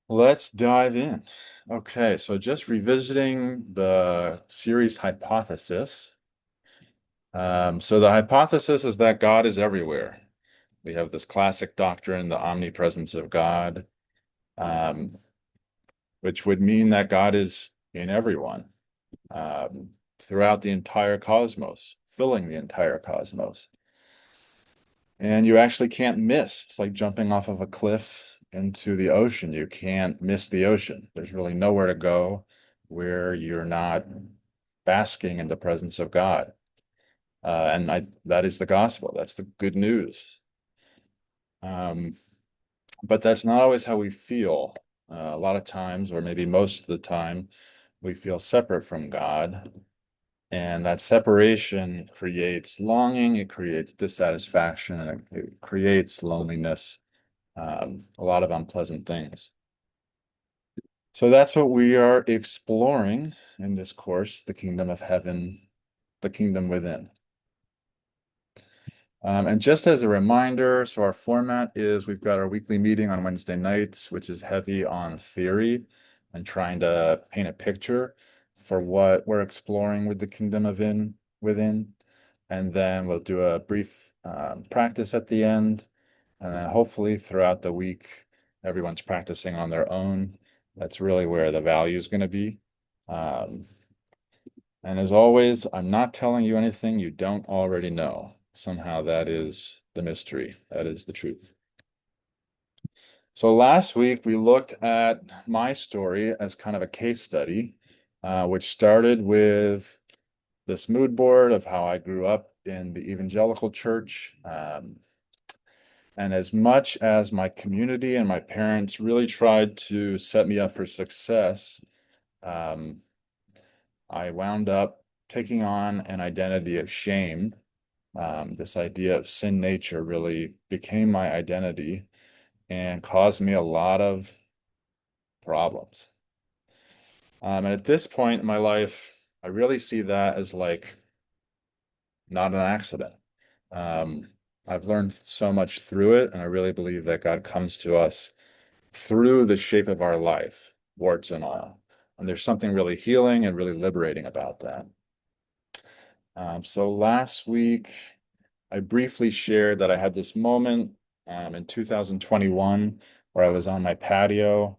Let's dive in. Okay, so just revisiting the series hypothesis. So the hypothesis is that God is everywhere. We have this classic doctrine, the omnipresence of God, um, which would mean that God is in everyone, um, throughout the entire cosmos, filling the entire cosmos. And you actually can't miss. It's like jumping off of a cliff into the ocean. You can't miss the ocean. There's really nowhere to go where you're not basking in the presence of God. That is the gospel. That's the good news. Um, but that's not always how we feel. A lot of times, or maybe most of the time, we feel separate from God. And that separation creates longing, it creates dissatisfaction, and it creates loneliness, a lot of unpleasant things. So that's what we are exploring in this course, the kingdom of heaven, the kingdom within. And just as a reminder, so our format is we've got our weekly meeting on Wednesday nights, which is heavy on theory and trying to paint a picture for what we're exploring with the kingdom of in within. And then we'll do a brief practice at the end. And then hopefully throughout the week, everyone's practicing on their own. That's really where the value is going to be. Um, and as always, I'm not telling you anything you don't already know. Somehow that is the mystery. That is the truth. So last week we looked at my story as kind of a case study, which started with this mood board of how I grew up in the evangelical church. And as much as my community and my parents really tried to set me up for success, um, I wound up taking on an identity of shame. This idea of sin nature really became my identity and caused me a lot of problems. And at this point in my life, I really see that as like not an accident. Um, I've learned so much through it, and I really believe that God comes to us through the shape of our life, warts and all. And there's something really healing and really liberating about that. So last week, I briefly shared that I had this moment in 2021 where I was on my patio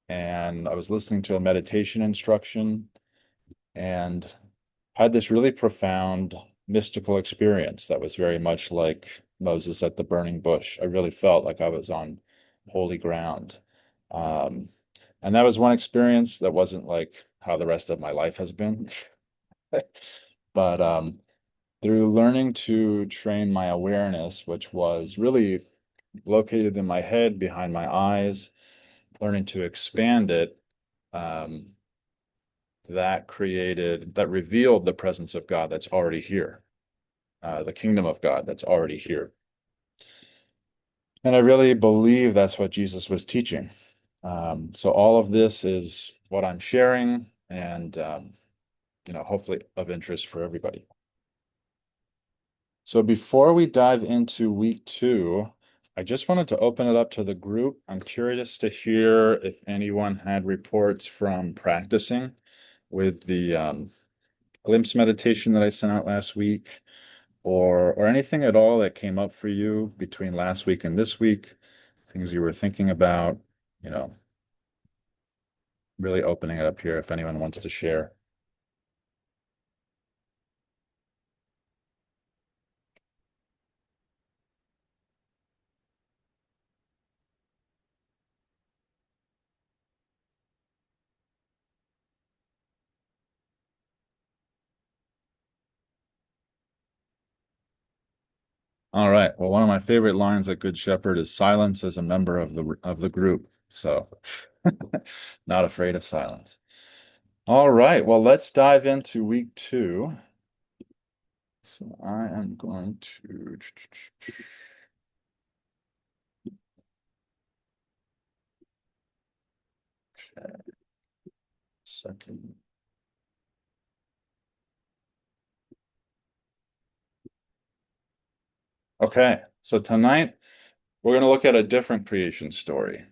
and I was listening to a meditation instruction and had this really profound mystical experience that was very much like Moses at the burning bush. I really felt like I was on holy ground. Um, and that was one experience that wasn't like how the rest of my life has been. But through learning to train my awareness, which was really located in my head, behind my eyes, learning to expand it, um, that revealed the presence of God that's already here, the kingdom of God that's already here. And I really believe that's what Jesus was teaching. So all of this is what I'm sharing and, hopefully of interest for everybody. So before we dive into week two, I just wanted to open it up to the group. I'm curious to hear if anyone had reports from practicing with the glimpse meditation that I sent out last week, or anything at all that came up for you between last week and this week, things you were thinking about, you know, really opening it up here if anyone wants to share. All right. Well, one of my favorite lines at Good Shepherd is silence as a member of the group. So not afraid of silence. All right. Well, let's dive into week two. So I am going to second. Okay. So tonight we're going to look at a different creation story.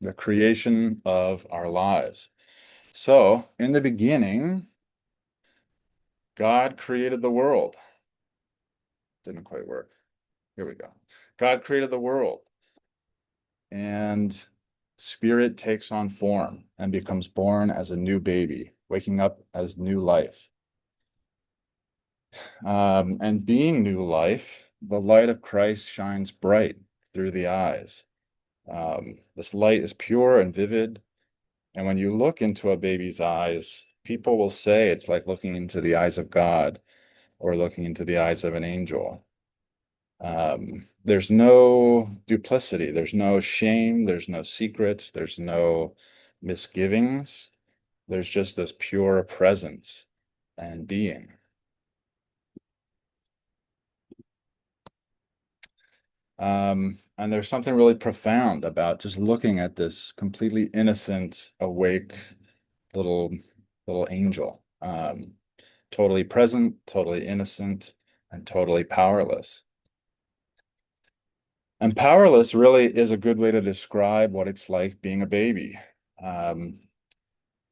the creation of our lives. So, in the beginning, God created the world. Didn't quite work. Here we go. God created the world, and spirit takes on form and becomes born as a new baby, waking up as new life. And being new life, the light of Christ shines bright through the eyes. This light is pure and vivid. And when you look into a baby's eyes, people will say it's like looking into the eyes of God or looking into the eyes of an angel. There's no duplicity, there's no shame, there's no secrets, there's no misgivings. There's just this pure presence and being. And there's something really profound about just looking at this completely innocent, awake little little angel. Totally present, totally innocent, and totally powerless. And powerless really is a good way to describe what it's like being a baby. Um,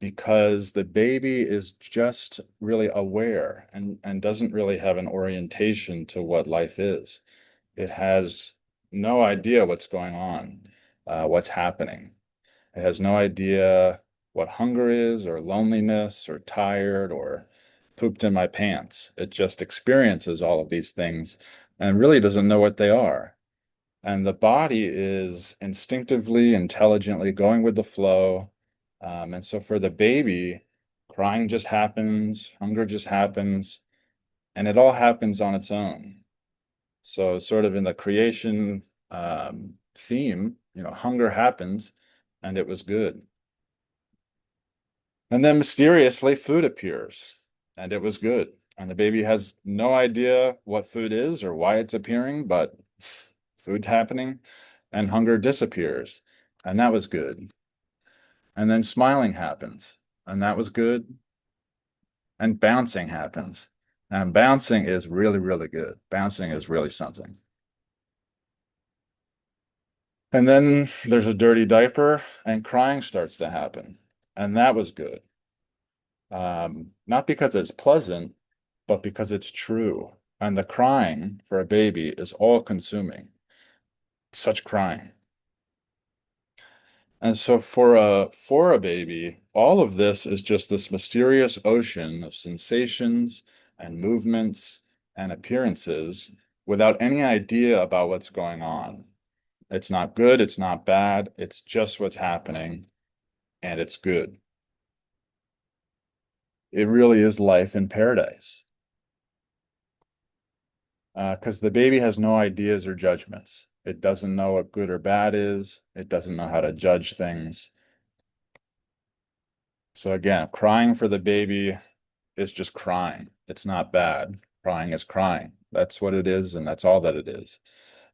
because the baby is just really aware and doesn't really have an orientation to what life is. It has no idea what's going on, what's happening. It has no idea what hunger is, or loneliness, or tired, or pooped in my pants. It just experiences all of these things and really doesn't know what they are. And the body is instinctively, intelligently going with the flow. And so for the baby, crying just happens, hunger just happens, and it all happens on its own. So sort of in the creation theme, hunger happens and it was good. And then mysteriously food appears and it was good. And the baby has no idea what food is or why it's appearing, but food's happening and hunger disappears. And that was good. And then smiling happens and that was good. And bouncing happens. And bouncing is really, really good. Bouncing is really something. And then there's a dirty diaper and crying starts to happen. And that was good. Not because it's pleasant, but because it's true. And the crying for a baby is all consuming. Such crying. And so for a baby, all of this is just this mysterious ocean of sensations and movements and appearances without any idea about what's going on. It's not good, it's not bad, it's just what's happening, and it's good. It really is life in paradise. Because the baby has no ideas or judgments. It doesn't know what good or bad is. It doesn't know how to judge things. So again, crying for the baby is just crying. It's not bad. Crying is crying. That's what it is, and that's all that it is.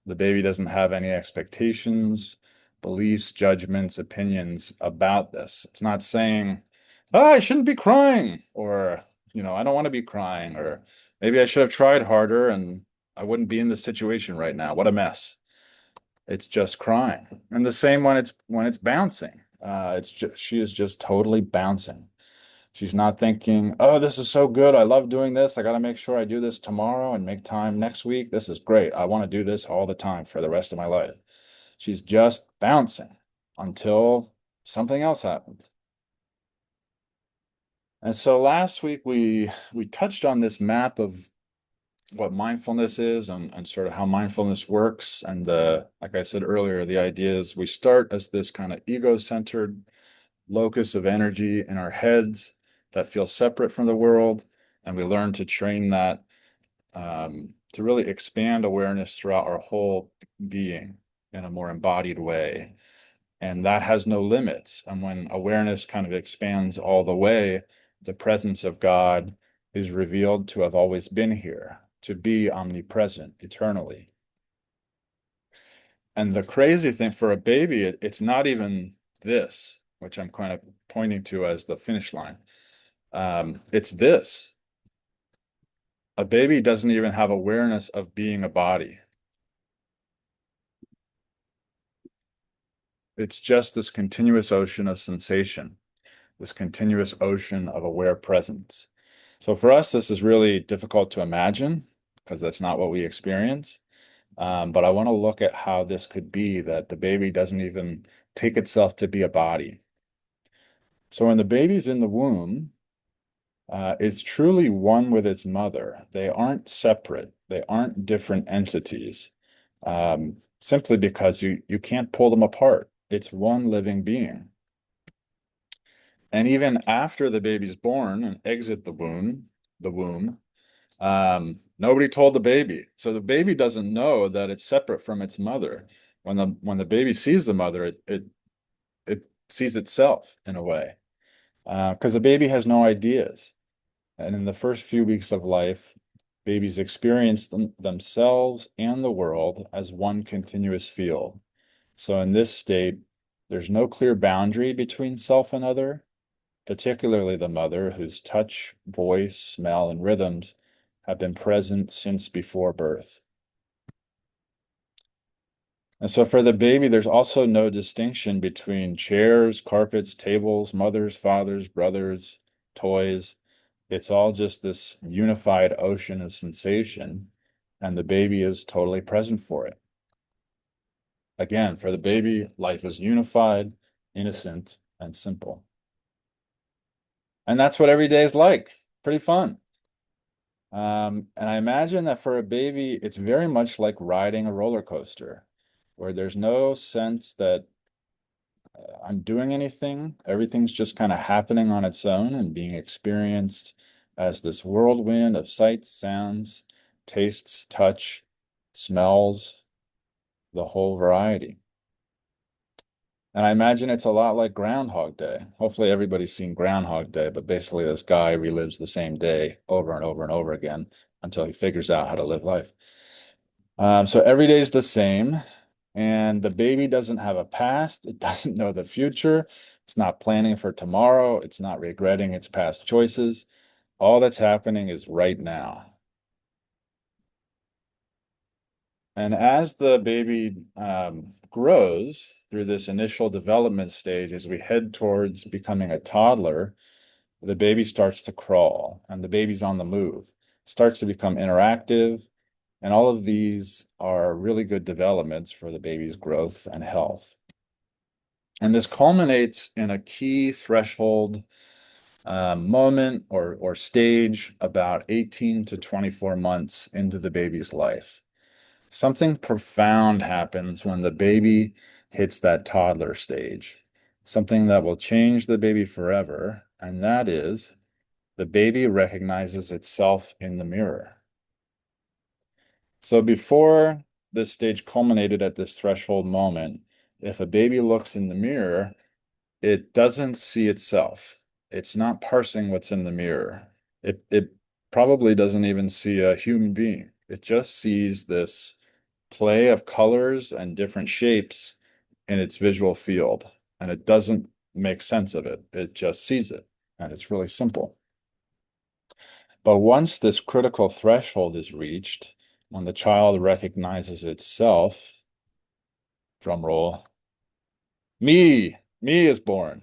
The baby doesn't have any expectations, beliefs, judgments, opinions about this. It's not saying, oh, I shouldn't be crying, or, I don't want to be crying, or maybe I should have tried harder and I wouldn't be in this situation right now. What a mess. It's just crying. And the same when it's bouncing. She is just totally bouncing. She's not thinking, oh, this is so good. I love doing this. I got to make sure I do this tomorrow and make time next week. This is great. I want to do this all the time for the rest of my life. She's just bouncing until something else happens. And so last week we touched on this map of what mindfulness is and sort of how mindfulness works. And like I said earlier, the idea is we start as this kind of ego-centered locus of energy in our heads that feels separate from the world. And we learn to train that to really expand awareness throughout our whole being in a more embodied way. And that has no limits. And when awareness kind of expands all the way, the presence of God is revealed to have always been here, to be omnipresent eternally. And the crazy thing for a baby, it's not even this, which I'm kind of pointing to as the finish line. It's this. A baby doesn't even have awareness of being a body. It's just this continuous ocean of sensation, this continuous ocean of aware presence. So for us, this is really difficult to imagine because that's not what we experience. But I want to look at how this could be that the baby doesn't even take itself to be a body. So when the baby's in the womb, it's truly one with its mother. They aren't separate. They aren't different entities. Simply because you can't pull them apart. It's one living being. And even after the baby's born and exit the womb, nobody told the baby. So the baby doesn't know that it's separate from its mother. When the baby sees the mother, it sees itself in a way. Because the baby has no ideas. And in the first few weeks of life, babies experience themselves and the world as one continuous field. So in this state, there's no clear boundary between self and other, particularly the mother, whose touch, voice, smell, and rhythms have been present since before birth. And so for the baby, there's also no distinction between chairs, carpets, tables, mothers, fathers, brothers, toys. It's all just this unified ocean of sensation, and the baby is totally present for it. Again, for the baby, life is unified, innocent, and simple. And that's what every day is like. Pretty fun. And I imagine that for a baby, it's very much like riding a roller coaster, where there's no sense that I'm doing anything. Everything's just kind of happening on its own and being experienced as this whirlwind of sights, sounds, tastes, touch, smells, the whole variety. And I imagine it's a lot like Groundhog Day. Hopefully everybody's seen Groundhog Day, but basically this guy relives the same day over and over and over again until he figures out how to live life. So every day is the same, and the baby doesn't have a past. It doesn't know the future. It's not planning for tomorrow. It's not regretting its past choices. All that's happening is right now. And as the baby grows through this initial development stage, as we head towards becoming a toddler, the baby starts to crawl and the baby's on the move, starts to become interactive. And all of these are really good developments for the baby's growth and health. And this culminates in a key threshold moment or stage about 18 to 24 months into the baby's life. Something profound happens when the baby hits that toddler stage, something that will change the baby forever, and that is the baby recognizes itself in the mirror. So before this stage culminated at this threshold moment, if a baby looks in the mirror, it doesn't see itself. It's not parsing what's in the mirror. It probably doesn't even see a human being. It just sees this play of colors and different shapes in its visual field, and it doesn't make sense of it. It just sees it, and it's really simple. But once this critical threshold is reached, when the child recognizes itself, drum roll, me is born.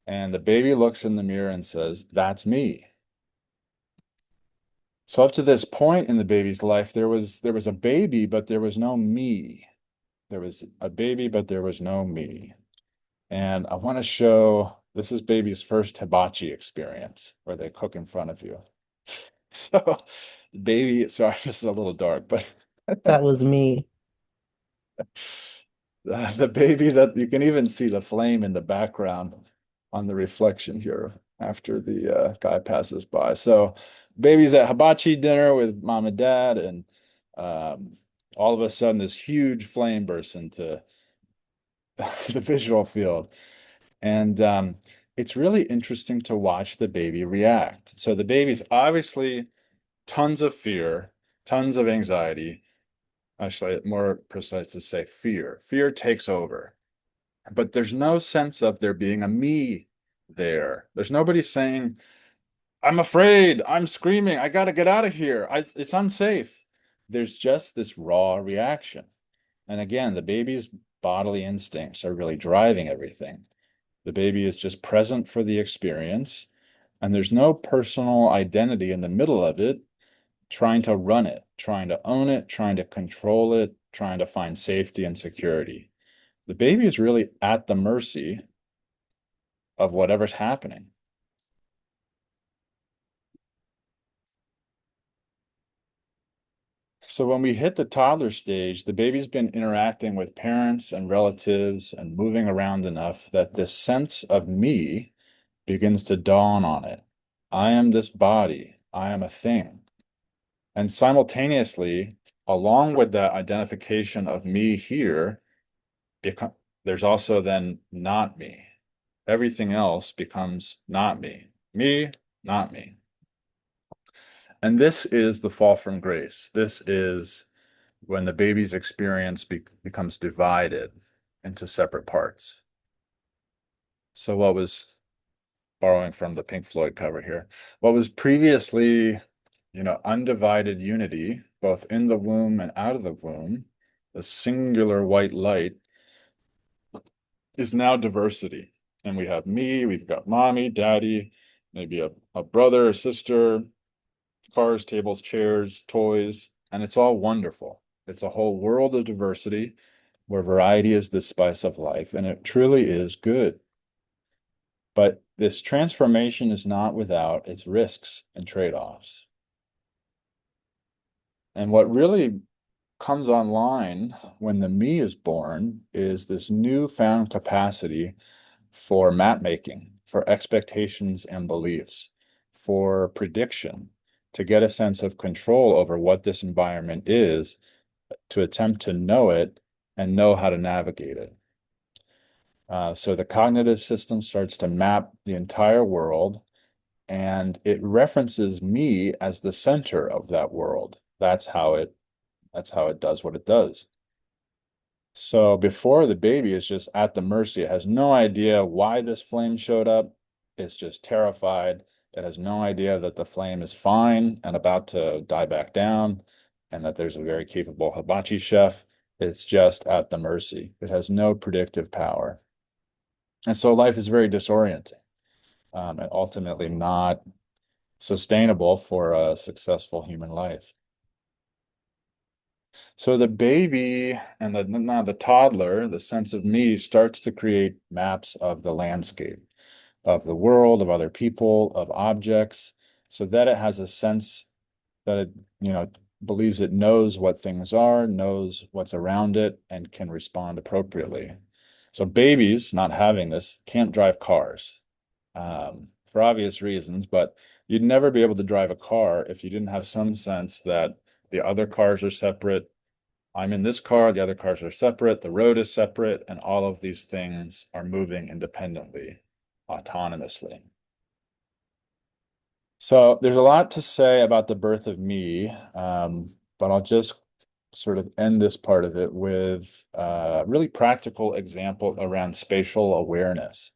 And the baby looks in the mirror and says, "That's me." So up to this point in the baby's life, there was a baby, but there was no me. There was a baby, but there was no me. And I want to show this is baby's first hibachi experience where they cook in front of you. So baby, sorry, this is a little dark, but That was me. the babies that you can even see the flame in the background on the reflection here after the guy passes by. So baby's at hibachi dinner with mom and dad, and um, all of a sudden this huge flame bursts into the visual field. And it's really interesting to watch the baby react. So the baby's obviously tons of fear, tons of anxiety. Actually, more precise to say fear. Fear takes over. But there's no sense of there being a me there. There's nobody saying, "I'm afraid, I'm screaming, I got to get out of here. It's unsafe." There's just this raw reaction. And again, the baby's bodily instincts are really driving everything. The baby is just present for the experience, and there's no personal identity in the middle of it, trying to run it, trying to own it, trying to control it, trying to find safety and security. The baby is really at the mercy of whatever's happening. So when we hit the toddler stage, the baby's been interacting with parents and relatives and moving around enough that this sense of me begins to dawn on it. I am this body. I am a thing. And simultaneously, along with that identification of me here, there's also then not me. Everything else becomes not me. Me, not me. And this is the fall from grace. This is when the baby's experience becomes divided into separate parts. So what was borrowing from the Pink Floyd cover here, what was previously, undivided unity, both in the womb and out of the womb, the singular white light, is now diversity. And we have me, we've got mommy, daddy, maybe a brother or sister, cars, tables, chairs, toys, and it's all wonderful. It's a whole world of diversity where variety is the spice of life, and it truly is good. But this transformation is not without its risks and trade-offs. And what really comes online when the me is born is this newfound capacity for map making, for expectations and beliefs, for prediction, to get a sense of control over what this environment is, to attempt to know it and know how to navigate it. So the cognitive system starts to map the entire world, and it references me as the center of that world. That's how it does what it does. So before, the baby is just at the mercy. It has no idea why this flame showed up. It's just terrified. It has no idea that the flame is fine and about to die back down, and that there's a very capable hibachi chef. It's just at the mercy. It has no predictive power. And so life is very disorienting, and ultimately not sustainable for a successful human life. So the baby and now the toddler, the sense of me, starts to create maps of the landscape, of the world, of other people, of objects, so that it has a sense that it, believes it knows what things are, knows what's around it, and can respond appropriately. So babies not having this can't drive cars, for obvious reasons, but you'd never be able to drive a car if you didn't have some sense that the other cars are separate. I'm in this car, the other cars are separate, the road is separate, and all of these things are moving independently, autonomously. So there's a lot to say about the birth of me, but I'll just sort of end this part of it with a really practical example around spatial awareness.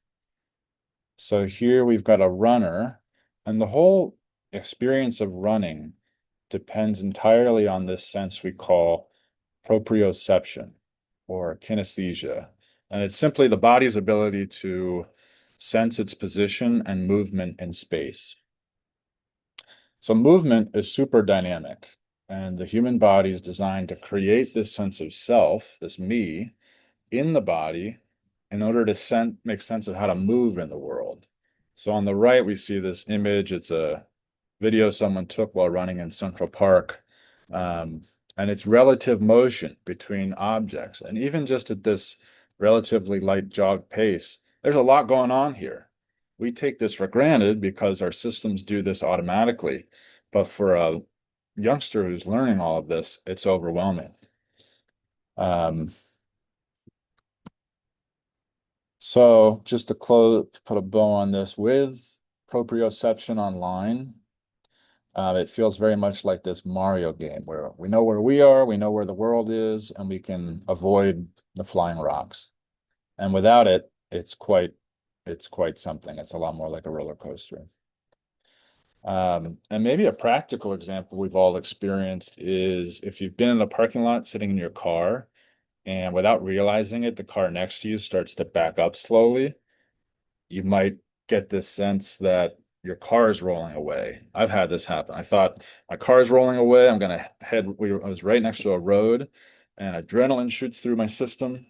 So here we've got a runner, and the whole experience of running depends entirely on this sense we call proprioception or kinesthesia. And it's simply the body's ability to sense its position and movement in space. So movement is super dynamic, and the human body is designed to create this sense of self, this me, in the body in order to make sense of how to move in the world. So on the right, we see this image. It's a video someone took while running in Central Park. And it's relative motion between objects. And even just at this relatively light jog pace, there's a lot going on here. We take this for granted because our systems do this automatically. But for a youngster who's learning all of this, it's overwhelming. Um, so just to put a bow on this, with proprioception online, it feels very much like this Mario game where we know where we are, we know where the world is, and we can avoid the flying rocks. And without it, it's quite something. It's a lot more like a roller coaster. And maybe a practical example we've all experienced is if you've been in a parking lot sitting in your car and without realizing it, the car next to you starts to back up slowly. You might get this sense that your car is rolling away. I've had this happen. I thought my car is rolling away. I'm gonna head. I was right next to a road, and adrenaline shoots through my system.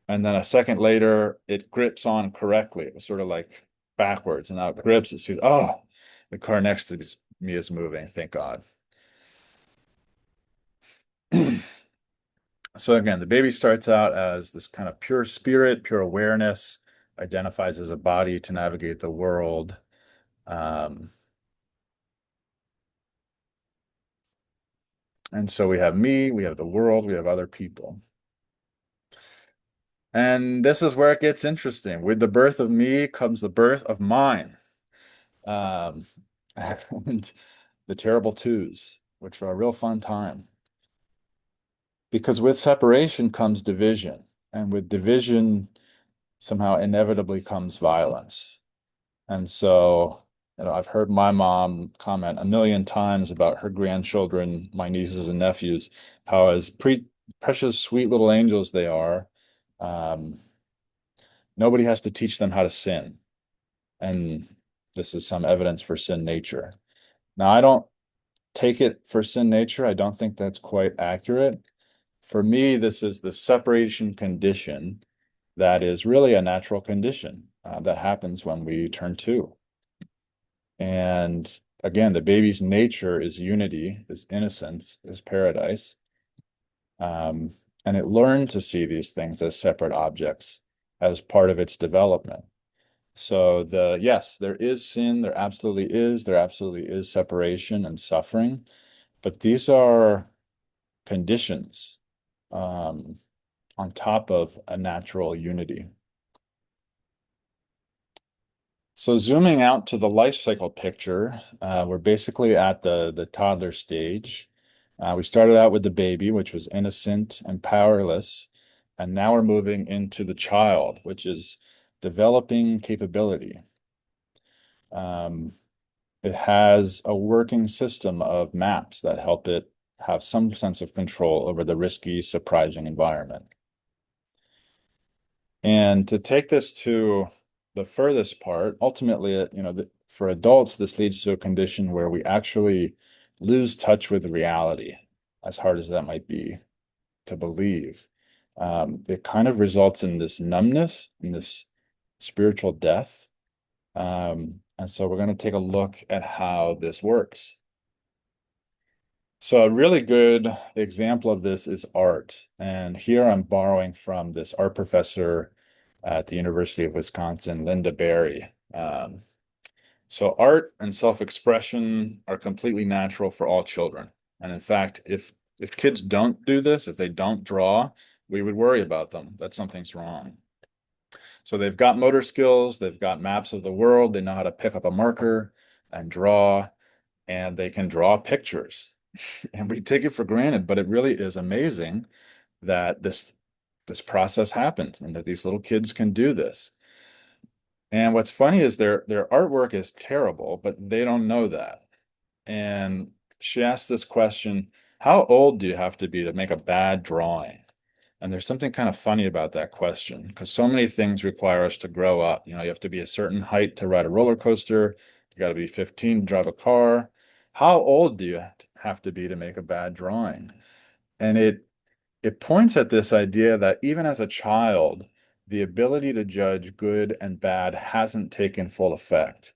And then a second later, it grips on correctly. It was sort of like backwards, and now it grips. It sees, oh, the car next to me is moving. Thank God. So again, the baby starts out as this kind of pure spirit, pure awareness, identifies as a body to navigate the world. Um, and so we have me, we have the world, we have other people. And this is where it gets interesting. With the birth of me comes the birth of mine. Um, and the terrible twos, which are a real fun time. Because with separation comes division, and with division somehow inevitably comes violence. And so, I've heard my mom comment a million times about her grandchildren, my nieces and nephews, how as precious, sweet little angels they are, um, nobody has to teach them how to sin. And this is some evidence for sin nature. Now, I don't take it for sin nature. I don't think that's quite accurate. For me, this is the separation condition that is really a natural condition that happens when we turn two. And again, the baby's nature is unity, is innocence, is paradise. Um, and it learned to see these things as separate objects as part of its development. So yes, there is sin, there absolutely is separation and suffering, but these are conditions um, on top of a natural unity. So zooming out to the life cycle picture, we're basically at the toddler stage. We started out with the baby, which was innocent and powerless, and now we're moving into the child, which is developing capability. Um, it has a working system of maps that help it have some sense of control over the risky, surprising environment. And to take this to the furthest part, ultimately, for adults, this leads to a condition where we actually lose touch with reality, as hard as that might be to believe. It kind of results in this numbness, in this spiritual death. And so we're going to take a look at how this works. So a really good example of this is art. And here I'm borrowing from this art professor at the University of Wisconsin, Linda Berry. So art and self-expression are completely natural for all children. And in fact, if kids don't do this, if they don't draw, we would worry about them, that something's wrong. So they've got motor skills, they've got maps of the world, they know how to pick up a marker and draw, and they can draw pictures. And we take it for granted, but it really is amazing that this process happens and that these little kids can do this. And what's funny is their artwork is terrible, but they don't know that. And she asked this question, how old do you have to be to make a bad drawing? And there's something kind of funny about that question because so many things require us to grow up. You have to be a certain height to ride a roller coaster. You got to be 15 to drive a car. How old do you have to be to make a bad drawing? And it points at this idea that even as a child, the ability to judge good and bad hasn't taken full effect.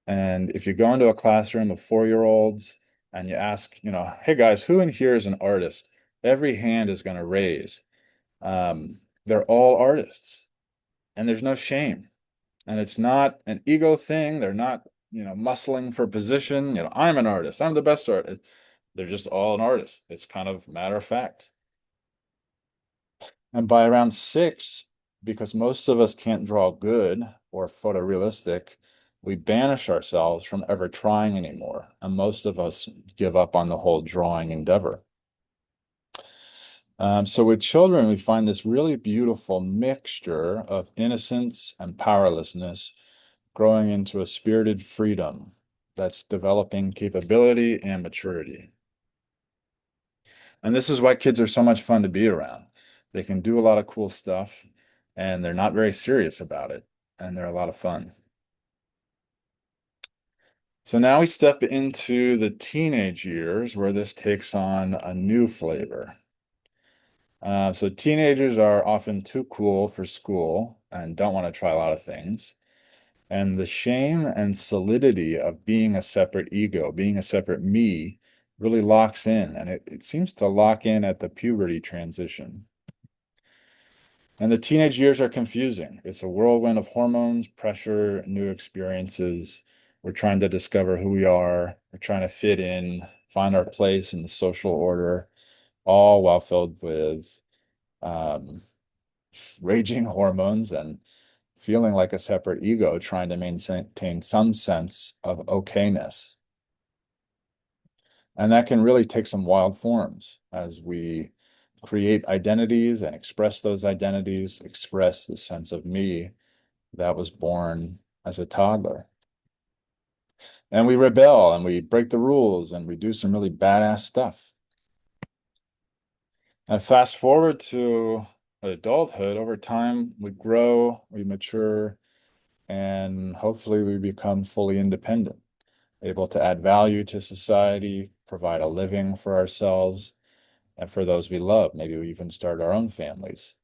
And if you go into a classroom of 4-year-olds and you ask, hey guys, who in here is an artist? Every hand is going to raise. They're all artists, and there's no shame. And it's not an ego thing. They're not, muscling for position. I'm an artist. I'm the best artist. They're just all an artist. It's kind of matter of fact. And by around 6, because most of us can't draw good or photorealistic, we banish ourselves from ever trying anymore. And most of us give up on the whole drawing endeavor. So with children, we find this really beautiful mixture of innocence and powerlessness growing into a spirited freedom that's developing capability and maturity. And this is why kids are so much fun to be around. They can do a lot of cool stuff, and they're not very serious about it, and they're a lot of fun. So now we step into the teenage years where this takes on a new flavor. So teenagers are often too cool for school and don't want to try a lot of things. And the shame and solidity of being a separate ego, being a separate me, really locks in. And it seems to lock in at the puberty transition. And the teenage years are confusing. It's a whirlwind of hormones, pressure, new experiences. We're trying to discover who we are. We're trying to fit in, find our place in the social order, all while filled with um, raging hormones and feeling like a separate ego, trying to maintain some sense of okayness. And that can really take some wild forms as we create identities and express those identities, express the sense of me that was born as a toddler. And we rebel and we break the rules and we do some really badass stuff. And fast forward to adulthood, over time, we grow, we mature, and hopefully we become fully independent, able to add value to society, provide a living for ourselves and for those we love. Maybe we even start our own families.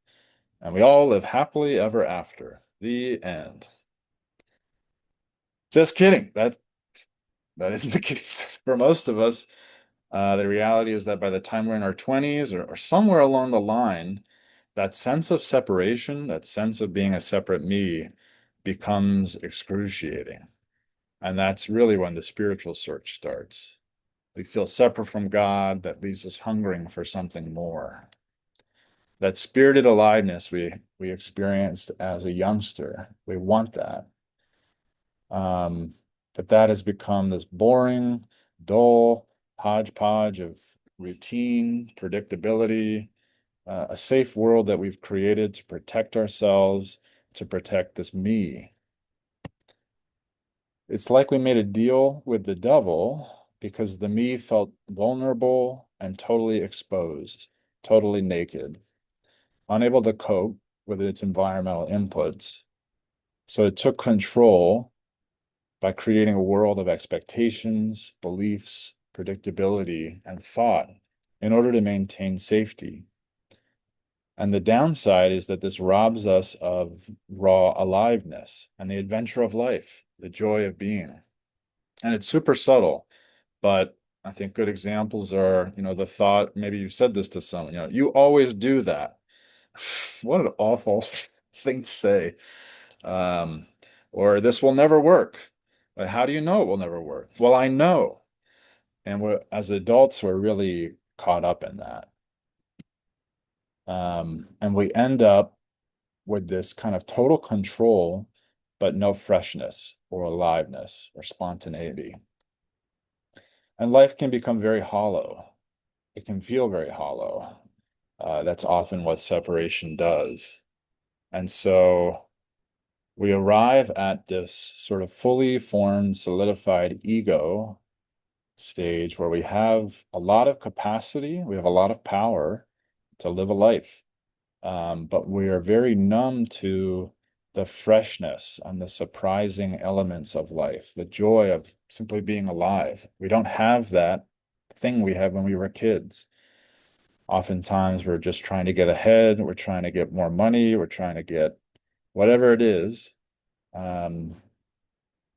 And we all live happily ever after. The end. Just kidding. That isn't the case for most of us. The reality is that by the time we're in our 20s or somewhere along the line, that sense of separation, that sense of being a separate me becomes excruciating. And that's really when the spiritual search starts. We feel separate from God, that leaves us hungering for something more. That spirited aliveness we experienced as a youngster, we want that. Um, but that has become this boring, dull hodgepodge of routine, predictability, a safe world that we've created to protect ourselves, to protect this me. It's like we made a deal with the devil because the me felt vulnerable and totally exposed, totally naked, unable to cope with its environmental inputs. So it took control by creating a world of expectations, beliefs, predictability, and thought in order to maintain safety. And the downside is that this robs us of raw aliveness and the adventure of life, the joy of being. And it's super subtle, but I think good examples are, the thought, maybe you said this to someone, you always do that. What an awful thing to say. Um, or this will never work. But how do you know it will never work? Well, I know. And as adults, we're really caught up in that. And we end up with this kind of total control, but no freshness or aliveness or spontaneity. And life can become very hollow. It can feel very hollow. That's often what separation does. And so we arrive at this sort of fully formed, solidified ego stage where we have a lot of capacity, we have a lot of power to live a life. But we are very numb to the freshness and the surprising elements of life, the joy of simply being alive. We don't have that thing we had when we were kids. Oftentimes, we're just trying to get ahead, we're trying to get more money, we're trying to get whatever it is, um,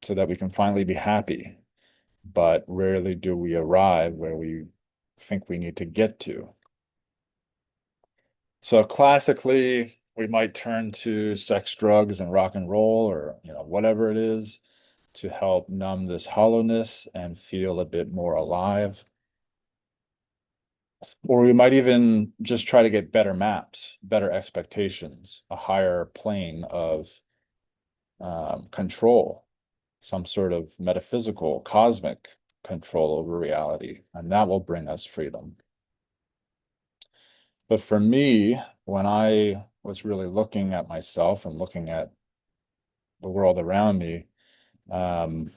so that we can finally be happy. But rarely do we arrive where we think we need to get to. So classically, we might turn to sex, drugs, and rock and roll, or whatever it is, to help numb this hollowness and feel a bit more alive. Or we might even just try to get better maps, better expectations, a higher plane of control, some sort of metaphysical, cosmic control over reality, and that will bring us freedom. But for me, when I was really looking at myself and looking at the world around me, um,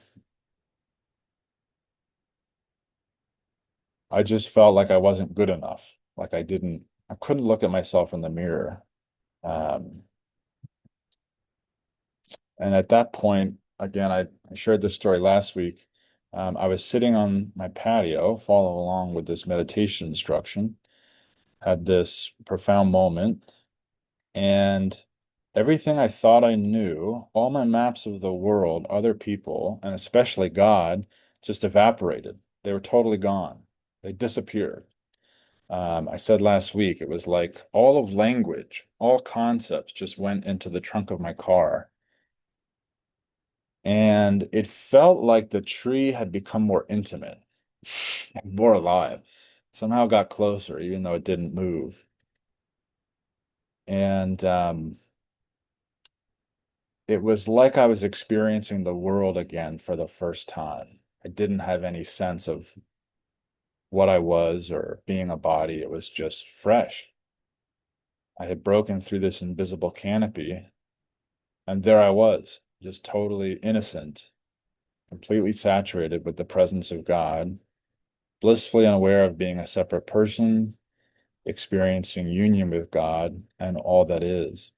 I just felt like I wasn't good enough. Like I didn't I couldn't look at myself in the mirror. Um, and at that point, again, I shared this story last week. I was sitting on my patio, following along with this meditation instruction, had this profound moment, and everything I thought I knew, all my maps of the world, other people, and especially God, just evaporated. They were totally gone. They disappeared. I said last week, it was like all of language, all concepts just went into the trunk of my car. And it felt like the tree had become more intimate, more alive, somehow got closer, even though it didn't move. And it was like I was experiencing the world again for the first time. I didn't have any sense of what I was or being a body. It was just fresh. I had broken through this invisible canopy, and there I was, just totally innocent, completely saturated with the presence of God, blissfully unaware of being a separate person, experiencing union with God and all that is.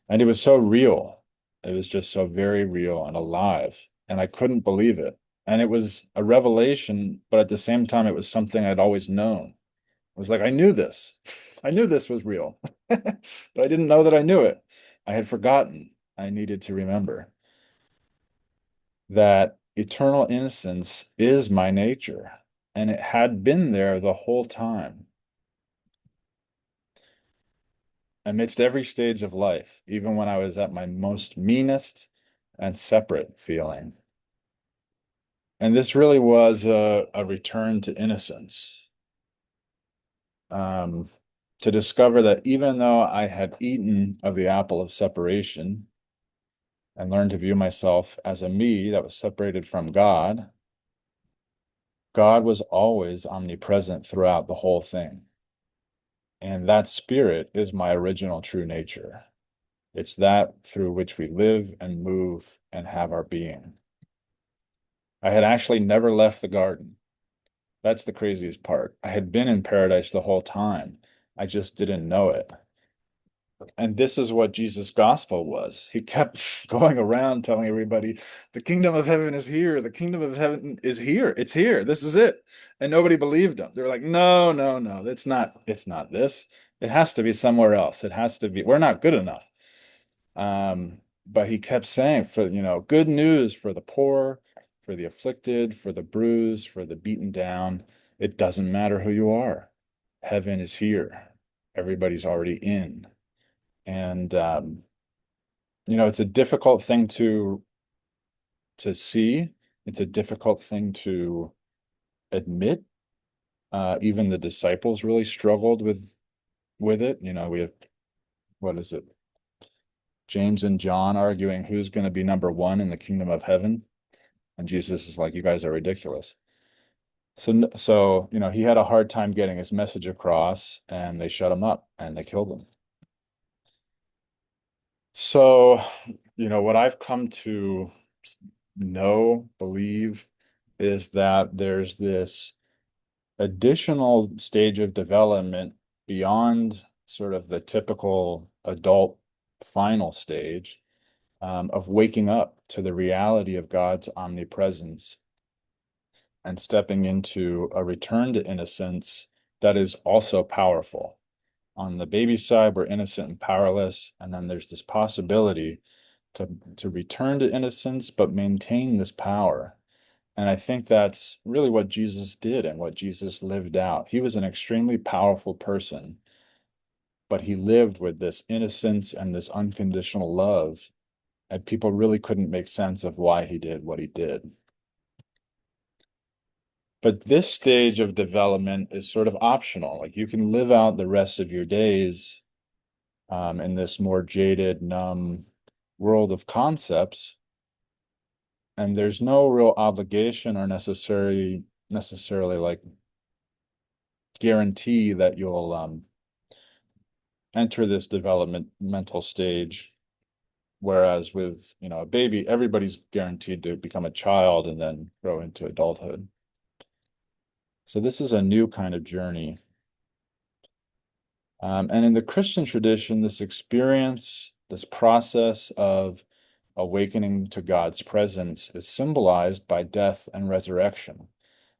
And it was so real. It was just so very real and alive. And I couldn't believe it. And it was a revelation, but at the same time, it was something I'd always known. It was like, I knew this. I knew this was real, but I didn't know that I knew it. I had forgotten. I needed to remember that eternal innocence is my nature, and it had been there the whole time, amidst every stage of life, even when I was at my most meanest and separate feeling. And this really was a return to innocence, um, to discover that even though I had eaten of the apple of separation and learned to view myself as a me that was separated from God, God was always omnipresent throughout the whole thing. And that spirit is my original true nature. It's that through which we live and move and have our being. I had actually never left the garden. That's the craziest part. I had been in paradise the whole time. I just didn't know it. And this is what Jesus' gospel was. He kept going around telling everybody, the kingdom of heaven is here. The kingdom of heaven is here. It's here. This is it. And nobody believed him. They were like, no, no, no, it's not this. It has to be somewhere else. It has to be, we're not good enough. But he kept saying, for, good news for the poor, for the afflicted, for the bruised, for the beaten down. It doesn't matter who you are. Heaven is here. Everybody's already in. And it's a difficult thing to see. It's a difficult thing to admit. Even the disciples really struggled with it. We have, what is it? James and John arguing who's going to be number one in the kingdom of heaven. And Jesus is like, you guys are ridiculous. So, he had a hard time getting his message across, and they shut him up and they killed him. So, what I've come to know, believe, is that there's this additional stage of development beyond sort of the typical adult final stage, of waking up to the reality of God's omnipresence and stepping into a return to innocence that is also powerful. On the baby side, we're innocent and powerless, and then there's this possibility to return to innocence but maintain this power. And I think that's really what Jesus did and what Jesus lived out. He was an extremely powerful person, but he lived with this innocence and this unconditional love, and people really couldn't make sense of why he did what he did. But this stage of development is sort of optional. Like, you can live out the rest of your days in this more jaded, numb world of concepts, and there's no real obligation or necessarily like guarantee that you'll enter this developmental stage. Whereas with, a baby, everybody's guaranteed to become a child and then grow into adulthood. So this is a new kind of journey. And in the Christian tradition, this experience, this process of awakening to God's presence is symbolized by death and resurrection,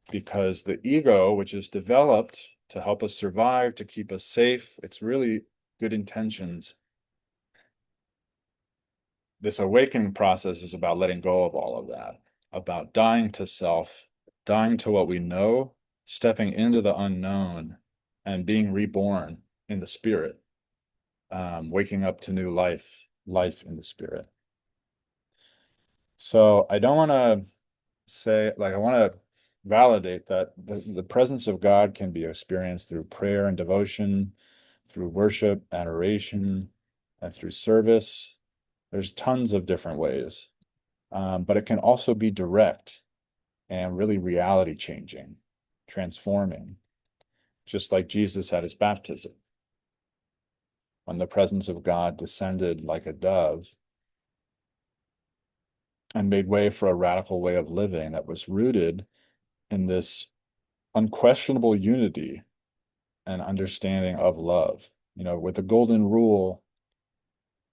because the ego, which is developed to help us survive, to keep us safe, it's really good intentions. This awakening process is about letting go of all of that, about dying to self, dying to what we know, stepping into the unknown, and being reborn in the spirit, waking up to new life, life in the spirit. So I don't want to say, like, I want to validate that the presence of God can be experienced through prayer and devotion, through worship, adoration, and through service. There's tons of different ways. But it can also be direct and really reality changing, transforming, just like Jesus at his baptism, when the presence of God descended like a dove and made way for a radical way of living that was rooted in this unquestionable unity and understanding of love. You know, with the golden rule,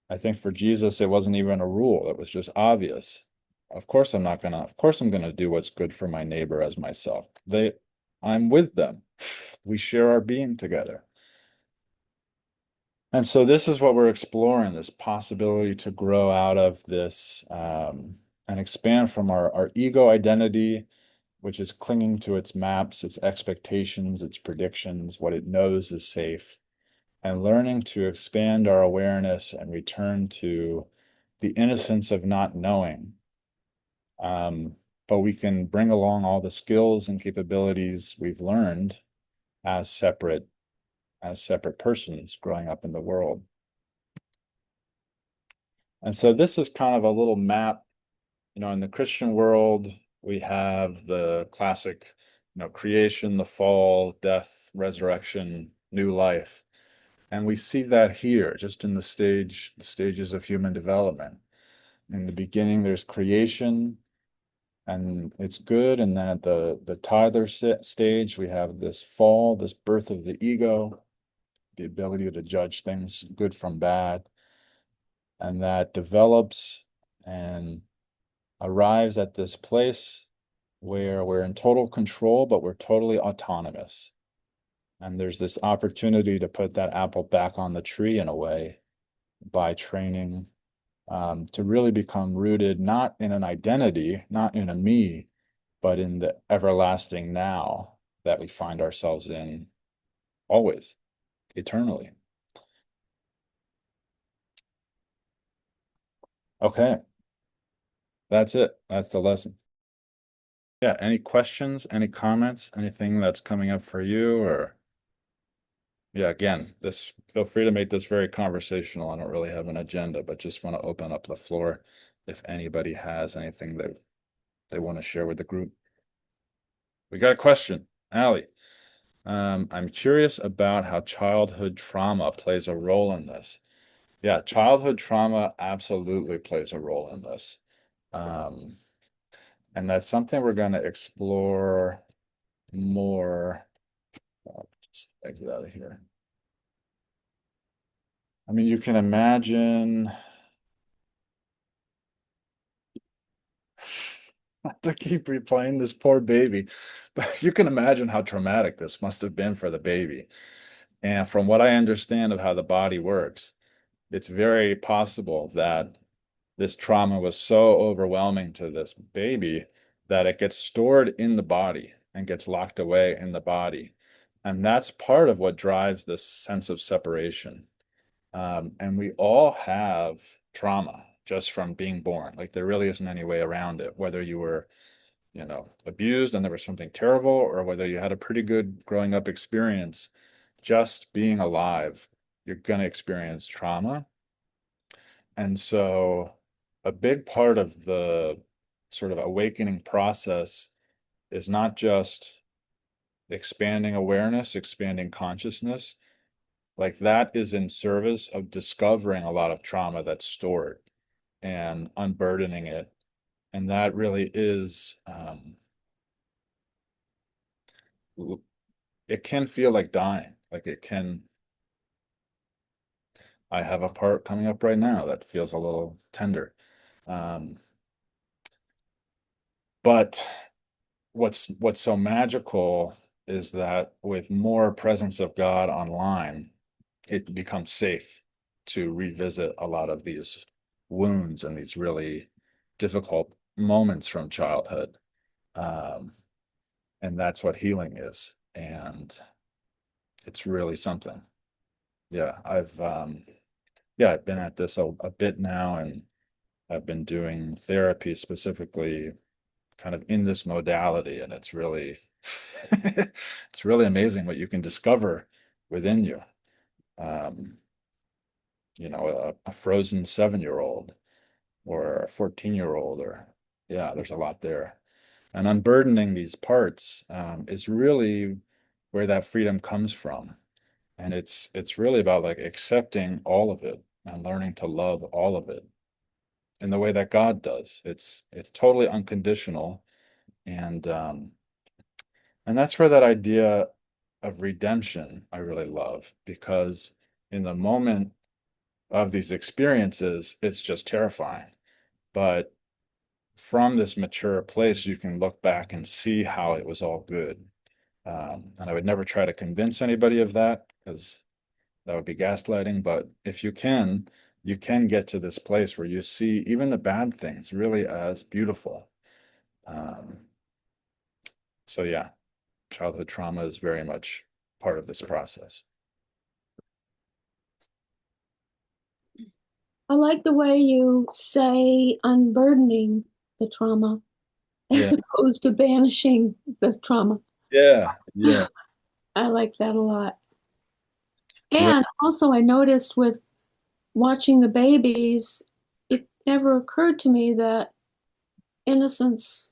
I think for Jesus, it wasn't even a rule. It was just obvious. Of course I'm gonna do what's good for my neighbor as myself. I'm with them. We share our being together. And so this is what we're exploring, this possibility to grow out of this and expand from our ego identity, which is clinging to its maps, its expectations, its predictions, what it knows is safe, and learning to expand our awareness and return to the innocence of not knowing. But we can bring along all the skills and capabilities we've learned as separate persons growing up in the world. And so this is kind of a little map. You know, in the Christian world, we have the classic, creation, the fall, death, resurrection, new life. And we see that here, just in the stages of human development. In the beginning, there's creation, and it's good. And then at the toddler stage, we have this fall, this birth of the ego, the ability to judge things good from bad. And that develops and arrives at this place where we're in total control, but we're totally autonomous. And there's this opportunity to put that apple back on the tree in a way by training to really become rooted not in an identity, not in a me, but in the everlasting now that we find ourselves in always, eternally. Okay, that's it. That's the lesson. Yeah, any questions, any comments, anything that's coming up for you or yeah, again, this feel free to make this very conversational. I don't really have an agenda, but just want to open up the floor if anybody has anything that they want to share with the group. We got a question, Allie. I'm curious about how childhood trauma plays a role in this. Yeah, childhood trauma absolutely plays a role in this. Um, and that's something we're going to explore more. Just exit out of here. I mean, you can imagine not to keep replaying this poor baby, but you can imagine how traumatic this must have been for the baby. And from what I understand of how the body works, it's very possible that this trauma was so overwhelming to this baby that it gets stored in the body and gets locked away in the body. And that's part of what drives this sense of separation. And we all have trauma just from being born. Like there really isn't any way around it, whether you were, abused and there was something terrible, or whether you had a pretty good growing up experience, just being alive, you're going to experience trauma. And so a big part of the sort of awakening process is not just expanding awareness, expanding consciousness. Like that is in service of discovering a lot of trauma that's stored and unburdening it. And that really is, it can feel like dying. Like it can, I have a part coming up right now that feels a little tender. Um, but what's so magical is that with more presence of God online, it becomes safe to revisit a lot of these wounds and these really difficult moments from childhood. Um, and that's what healing is. And it's really something. Yeah, I've been at this a bit now, and I've been doing therapy specifically kind of in this modality, and it's really it's really amazing what you can discover within you. Um, a frozen 7-year-old or a 14-year-old, or yeah, there's a lot there. And unburdening these parts is really where that freedom comes from. And it's really about like accepting all of it and learning to love all of it in the way that God does. It's totally unconditional. And that's where that idea of redemption I really love, because in the moment of these experiences, it's just terrifying. But from this mature place, you can look back and see how it was all good. And I would never try to convince anybody of that, because that would be gaslighting. But if you can get to this place where you see even the bad things really as beautiful. Um, so yeah, childhood trauma is very much part of this process. I like the way you say unburdening the trauma as Yeah, opposed to banishing the trauma. yeah, I like that a lot. yeah. And also, I noticed with watching the babies, it never occurred to me that innocence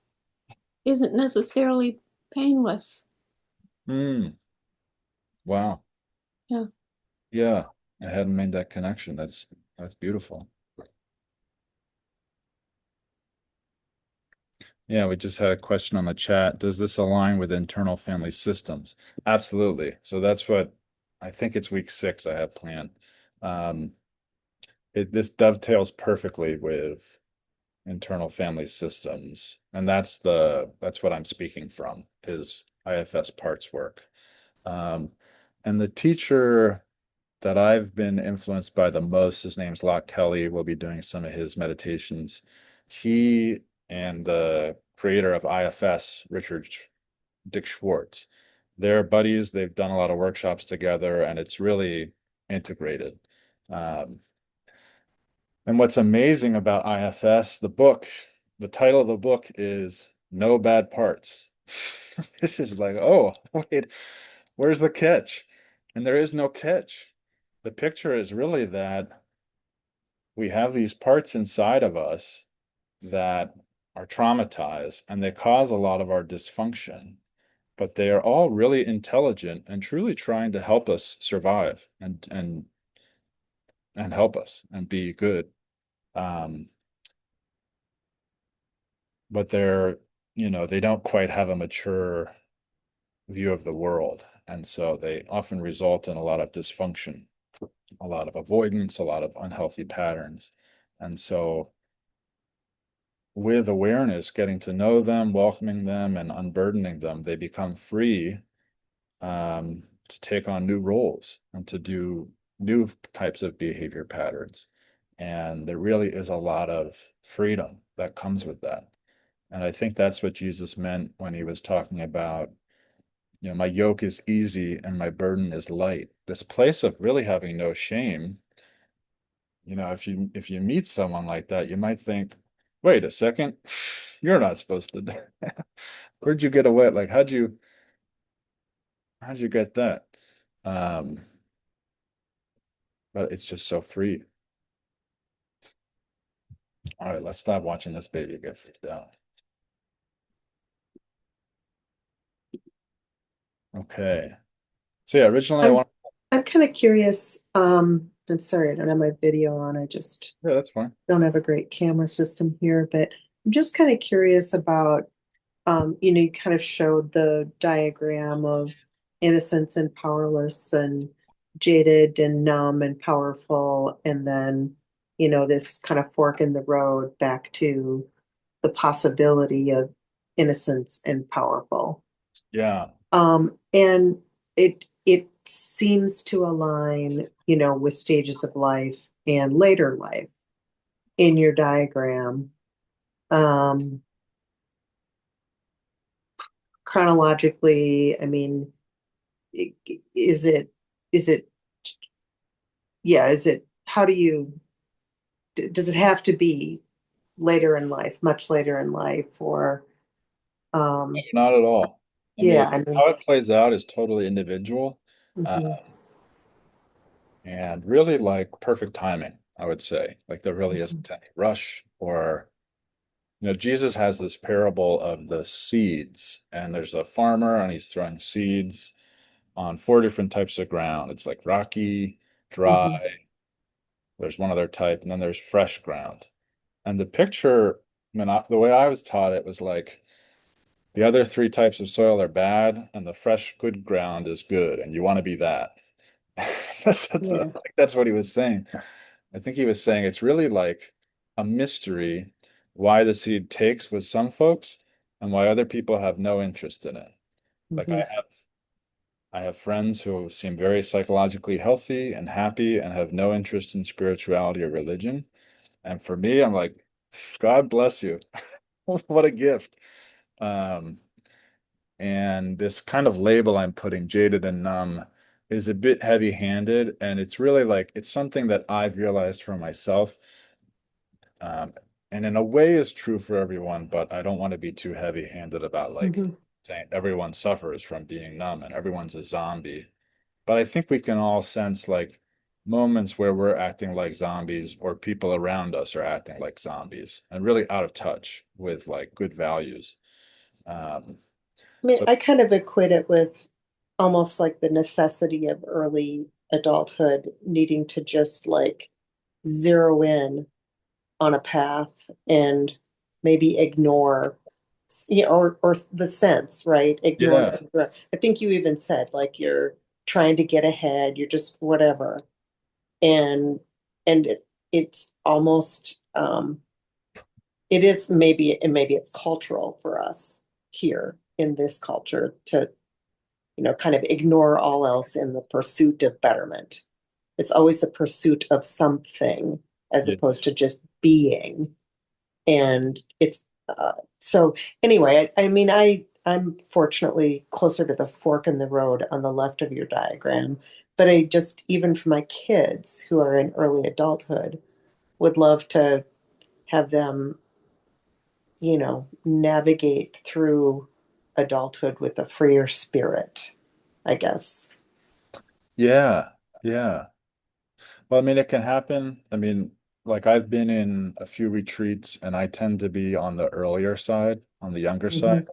isn't necessarily painless. Mm, wow. Yeah. Yeah, I hadn't made that connection. That's beautiful. Yeah, we just had a question on the chat. Does this align with internal family systems? Absolutely. So that's what I think it's week 6 I have planned. Um, this dovetails perfectly with internal family systems, and that's what I'm speaking from is IFS parts work. Um, and the teacher that I've been influenced by the most, his name's Locke Kelly. We'll be doing some of his meditations. He and the creator of IFS, Dick Schwartz, they're buddies. They've done a lot of workshops together, and it's really integrated. Um, and what's amazing about IFS, the title of the book is No Bad Parts. This is like, oh, wait, where's the catch? And there is no catch. The picture is really that we have these parts inside of us that are traumatized and they cause a lot of our dysfunction, but they are all really intelligent and truly trying to help us survive and help us and be good. Um, but they don't quite have a mature view of the world. And so they often result in a lot of dysfunction, a lot of avoidance, a lot of unhealthy patterns. And so with awareness, getting to know them, welcoming them, and unburdening them, they become free to take on new roles and to do new types of behavior patterns. And there really is a lot of freedom that comes with that. And I think that's what Jesus meant when he was talking about, my yoke is easy and my burden is light. This place of really having no shame. If you meet someone like that, you might think, wait a second, you're not supposed to do that. Where'd you get away? Like, how'd you get that? Um, but it's just so free. All right, let's stop watching this baby get freaked out. Okay. So yeah, originally I I'm want. I'm kind of curious. I'm sorry, I don't have my video on. I just Yeah, that's fine. don't have a great camera system here, but I'm just kind of curious about, you kind of showed the diagram of innocence and powerless and jaded and numb and powerful, and then, this kind of fork in the road back to the possibility of innocence and powerful. Yeah. And it seems to align, with stages of life and later life in your diagram. Um, Chronologically, I mean, is it, is it, yeah, is it, how do you, does it have to be later in life, much later in life, or, um, Not at all. I mean, yeah, I mean, how it plays out is totally individual, uh, mhm, and really like perfect timing, I would say. Like there really mhm, isn't any rush or, Jesus has this parable of the seeds, and there's a farmer and he's throwing seeds on four different types of ground. It's like rocky, dry, mhm, there's one other type, and then there's fresh ground. And the picture, the way I was taught it was like the other three types of soil are bad, and the fresh, good ground is good, and you want to be that. yeah, That's what he was saying. I think he was saying it's really like a mystery why the seed takes with some folks and why other people have no interest in it. Like mhm, I have friends who seem very psychologically healthy and happy and have no interest in spirituality or religion. And for me, I'm like, God bless you. What a gift. Um, and this kind of label I'm putting, jaded and numb, is a bit heavy-handed. And it's really like, it's something that I've realized for myself. Um, and in a way is true for everyone, but I don't want to be too heavy-handed about like mhm, saying everyone suffers from being numb and everyone's a zombie. But I think we can all sense like moments where we're acting like zombies or people around us are acting like zombies and really out of touch with like good values. Um, I mean, so I kind of equate it with almost like the necessity of early adulthood needing to just like zero in on a path and maybe ignore, or the sense, right? Ignore yeah, things around. I think you even said like you're trying to get ahead, you're just whatever. And it's almost it is maybe, and maybe it's cultural for us here in this culture to, kind of ignore all else in the pursuit of betterment. It's always the pursuit of something as yeah, opposed to just being. And it's so anyway, I mean, I'm fortunately closer to the fork in the road on the left of your diagram, but I just, even for my kids who are in early adulthood, would love to have them, navigate through adulthood with a freer spirit, I guess. yeah, yeah. Well, I mean, it can happen. I mean, like I've been in a few retreats and I tend to be on the earlier side, on the younger Hmm. side.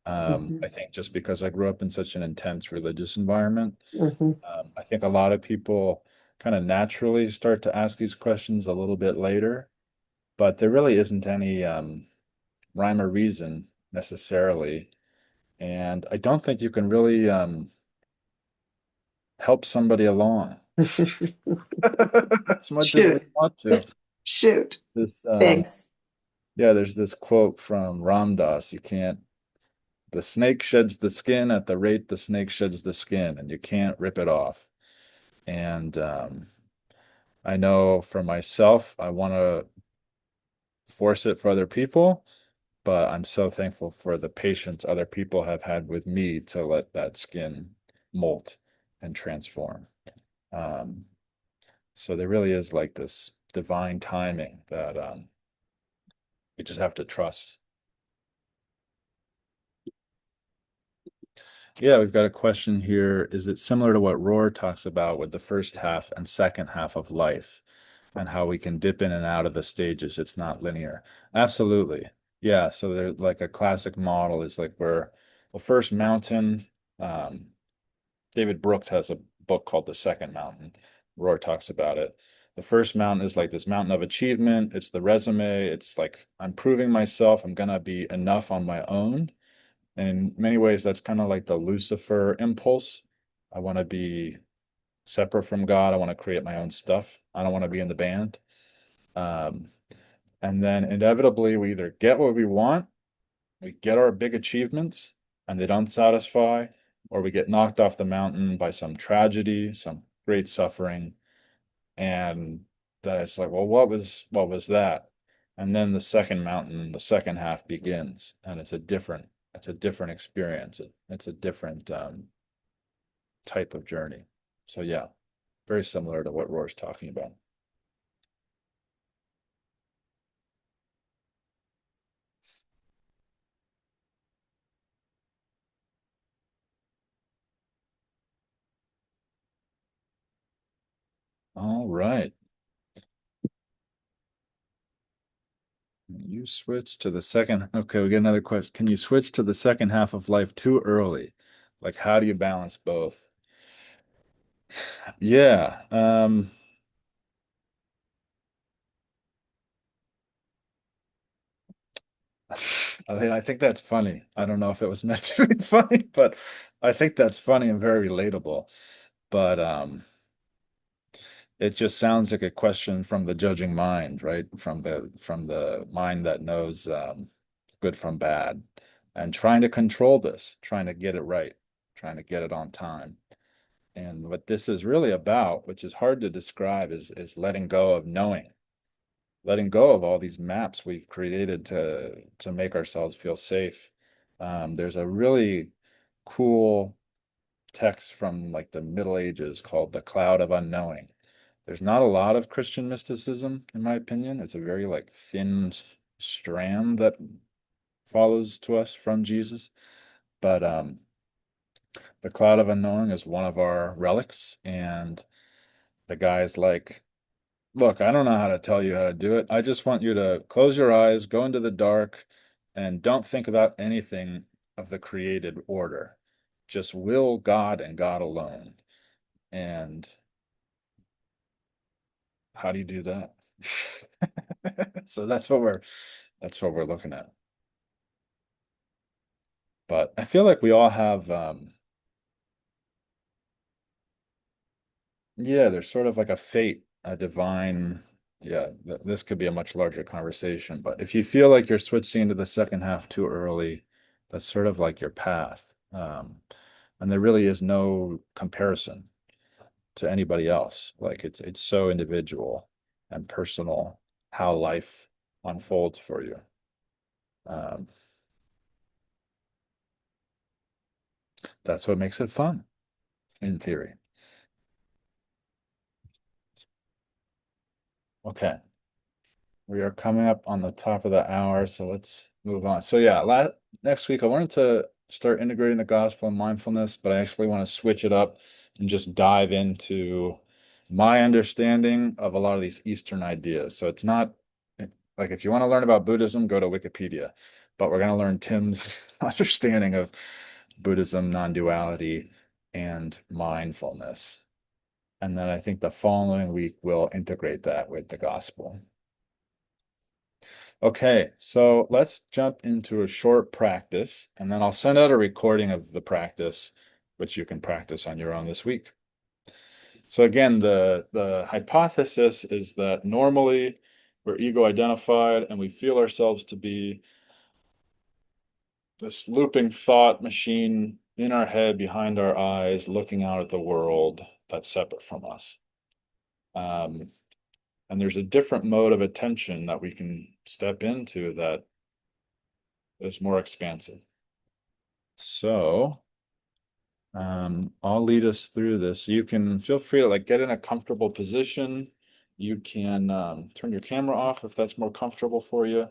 Hmm. I think just because I grew up in such an intense religious environment. Hmm. I think a lot of people kind of naturally start to ask these questions a little bit later, but there really isn't any rhyme or reason necessarily. And I don't think you can really help somebody along as much as we Shoot, want to. shoot. This, Thanks. yeah, there's this quote from Ram Dass, you can't, the snake sheds the skin at the rate the snake sheds the skin, and you can't rip it off. And I know for myself, I want to force it for other people, but I'm so thankful for the patience other people have had with me to let that skin molt and transform. Um, so there really is like this divine timing that we just have to trust. Yeah, we've got a question here. Is it similar to what Rohr talks about with the first half and second half of life and how we can dip in and out of the stages? It's not linear. Absolutely. Yeah. So there's like a classic model is like where the first mountain, um, David Brooks has a book called The Second Mountain. Rohr talks about it. The first mountain is like this mountain of achievement. It's the resume. It's like I'm proving myself. I'm gonna be enough on my own. And in many ways, that's kind of like the Lucifer impulse. I want to be separate from God. I want to create my own stuff. I don't want to be in the band. Um, and then inevitably we either get what we want, we get our big achievements, and they don't satisfy, or we get knocked off the mountain by some tragedy, some great suffering, and then it's like, well, what was that? And then the second mountain, the second half begins, and it's a different experience. It's a different type of journey. So yeah, very similar to what Roar's talking about. All right. You switch to the second. Okay, we get another question. Can you switch to the second half of life too early? Like, how do you balance both? Yeah. I mean, I think that's funny. I don't know if it was meant to be funny, but I think that's funny and very relatable. But it just sounds like a question from the judging mind, right? From the mind that knows good from bad, and trying to control this, trying to get it right, trying to get it on time. And what this is really about, which is hard to describe, is letting go of knowing, letting go of all these maps we've created to make ourselves feel safe. There's a really cool text from like the Middle Ages called The Cloud of Unknowing. There's not a lot of Christian mysticism, in my opinion. It's a very like thin strand that follows to us from Jesus. But the Cloud of Unknowing is one of our relics, and the guy's like, look, I don't know how to tell you how to do it. I just want you to close your eyes, go into the dark, and don't think about anything of the created order. Just will God and God alone. And how do you do that? So that's what we're looking at. But I feel like we all have yeah, there's sort of like a fate, a divine, yeah, this could be a much larger conversation, but if you feel like you're switching into the second half too early, that's sort of like your path. And there really is no comparison to anybody else. Like it's so individual and personal how life unfolds for you. Um, that's what makes it fun, in theory. Okay. We are coming up on the top of the hour, so let's move on. So yeah, next week I wanted to start integrating the gospel and mindfulness, but I actually want to switch it up and just dive into my understanding of a lot of these Eastern ideas. So it's not like if you want to learn about Buddhism, go to Wikipedia, but we're going to learn Tim's understanding of Buddhism, non-duality, and mindfulness. And then I think the following week we'll integrate that with the gospel. Okay, so let's jump into a short practice, and then I'll send out a recording of the practice, which you can practice on your own this week. So again, the hypothesis is that normally we're ego identified and we feel ourselves to be this looping thought machine in our head, behind our eyes, looking out at the world that's separate from us. Um, and there's a different mode of attention that we can step into that is more expansive. So I'll lead us through this. You can feel free to like get in a comfortable position. You can turn your camera off if that's more comfortable for you.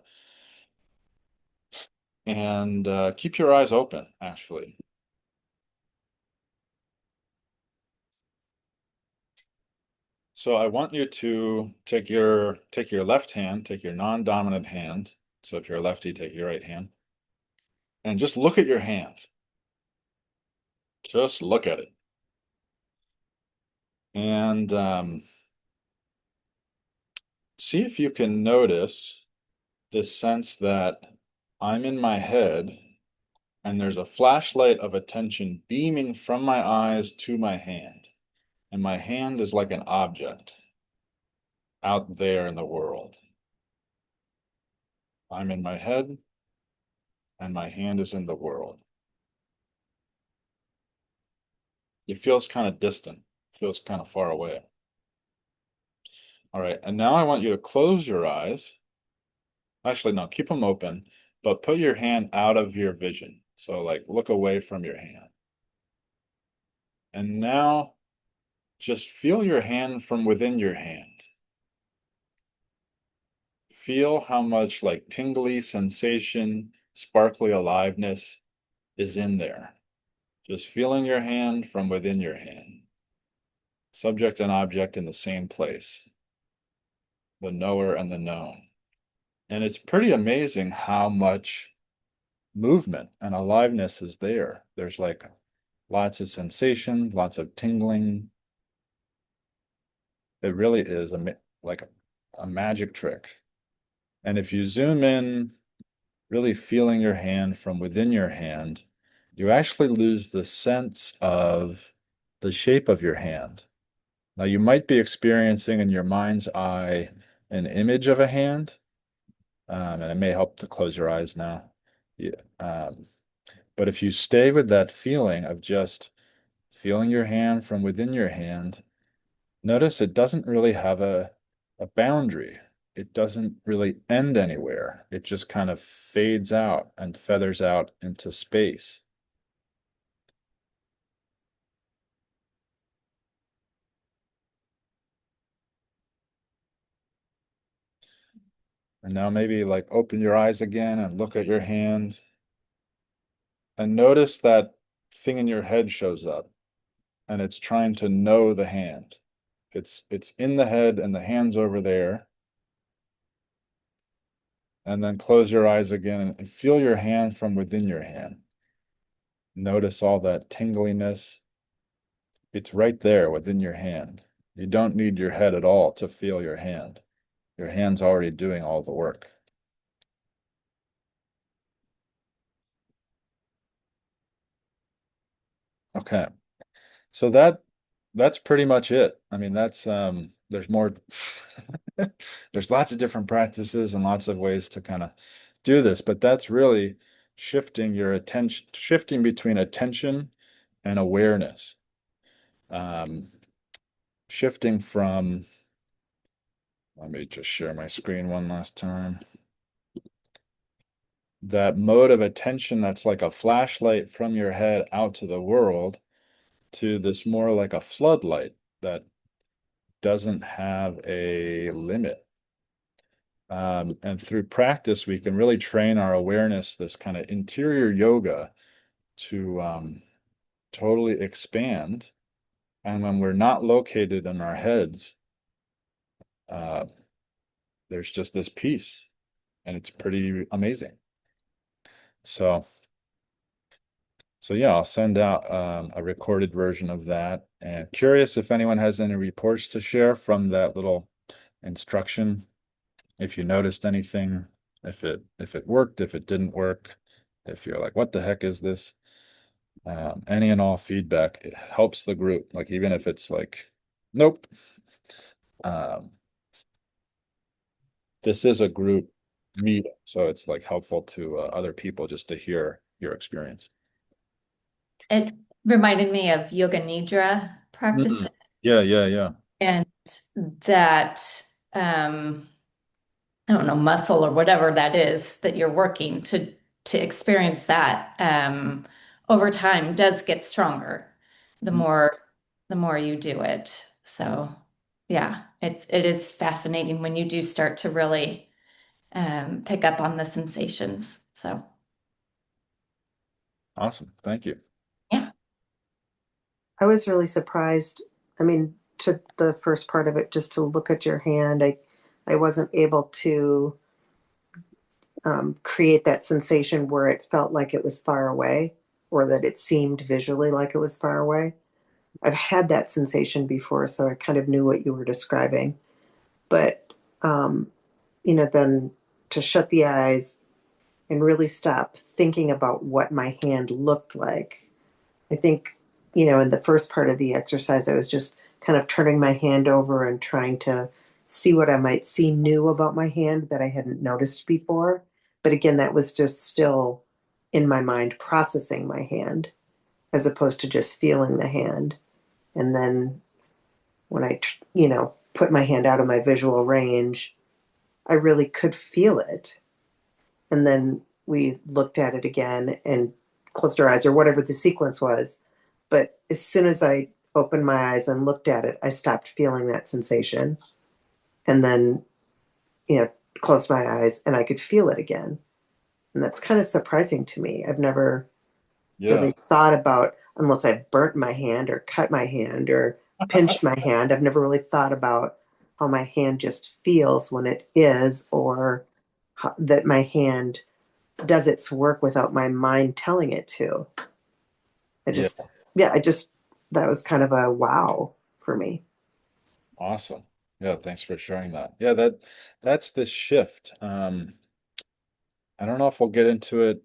And keep your eyes open, actually. So I want you to take your left hand, take your non-dominant hand. So if you're a lefty, take your right hand. And just look at your hand. Just look at it. And see if you can notice this sense that I'm in my head and there's a flashlight of attention beaming from my eyes to my hand. And my hand is like an object out there in the world. I'm in my head, and my hand is in the world. It feels kind of distant, feels kind of far away. All right, and now I want you to close your eyes. Actually, no, keep them open, but put your hand out of your vision. So, like, look away from your hand. And now just feel your hand from within your hand. Feel how much like tingly sensation, sparkly aliveness is in there. Just feeling your hand from within your hand. Subject and object in the same place. The knower and the known. And it's pretty amazing how much movement and aliveness is there. There's like lots of sensation, lots of tingling. It really is like a magic trick. And if you zoom in, really feeling your hand from within your hand, you actually lose the sense of the shape of your hand. Now, you might be experiencing in your mind's eye an image of a hand, and it may help to close your eyes now. Yeah, but if you stay with that feeling of just feeling your hand from within your hand, notice it doesn't really have a boundary. It doesn't really end anywhere. It just kind of fades out and feathers out into space. And now maybe like open your eyes again and look at your hand and notice that thing in your head shows up and it's trying to know the hand. It's in the head and the hand's over there. And then close your eyes again and feel your hand from within your hand. Notice all that tingliness. It's right there within your hand. You don't need your head at all to feel your hand. Your hand's already doing all the work. Okay. So that's pretty much it. I mean, that's there's more there's lots of different practices and lots of ways to kind of do this, but that's really shifting your attention, shifting between attention and awareness. Um, Shifting from, let me just share my screen one last time. That mode of attention that's like a flashlight from your head out to the world to this more like a floodlight that doesn't have a limit. And through practice, we can really train our awareness, this kind of interior yoga, to totally expand. And when we're not located in our heads, uh, there's just this peace, and it's pretty amazing. So, so yeah, I'll send out a recorded version of that. And curious if anyone has any reports to share from that little instruction. If you noticed anything, if it worked, if it didn't work, if you're like, what the heck is this? Any and all feedback, it helps the group. Like even if it's like, nope. This is a group meeting, so it's like helpful to other people just to hear your experience. It reminded me of yoga nidra practices Yeah, yeah, yeah. and that I don't know, muscle or whatever that is that you're working to experience that over time does get stronger the more you do it. So yeah, it is fascinating when you do start to really pick up on the sensations. So Awesome. Thank you. yeah. I was really surprised. I mean, to the first part of it, just to look at your hand, I wasn't able to create that sensation where it felt like it was far away or that it seemed visually like it was far away. I've had that sensation before, so I kind of knew what you were describing. But, then to shut the eyes and really stop thinking about what my hand looked like. I think, in the first part of the exercise, I was just kind of turning my hand over and trying to see what I might see new about my hand that I hadn't noticed before. But again, that was just still in my mind processing my hand as opposed to just feeling the hand. And then when I, put my hand out of my visual range, I really could feel it. And then we looked at it again and closed our eyes or whatever the sequence was. But as soon as I opened my eyes and looked at it, I stopped feeling that sensation. And then, you know, closed my eyes and I could feel it again. And that's kind of surprising to me. I've never Yeah. really thought about, unless I burnt my hand or cut my hand or pinched my hand, I've never really thought about how my hand just feels when it is, or that my hand does its work without my mind telling it to. I Yeah. just, yeah, that was kind of a wow for me. Awesome. Yeah, thanks for sharing that. Yeah, that's the shift. I don't know if we'll get into it,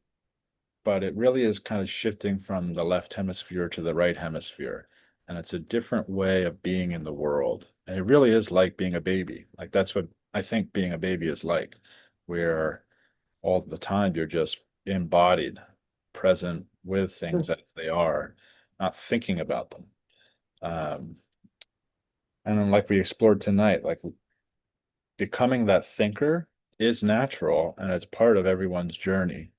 but it really is kind of shifting from the left hemisphere to the right hemisphere. And it's a different way of being in the world. And it really is like being a baby. Like that's what I think being a baby is like, where all the time you're just embodied, present with things as they are, not thinking about them. Um, and then like we explored tonight, like becoming that thinker is natural and it's part of everyone's journey.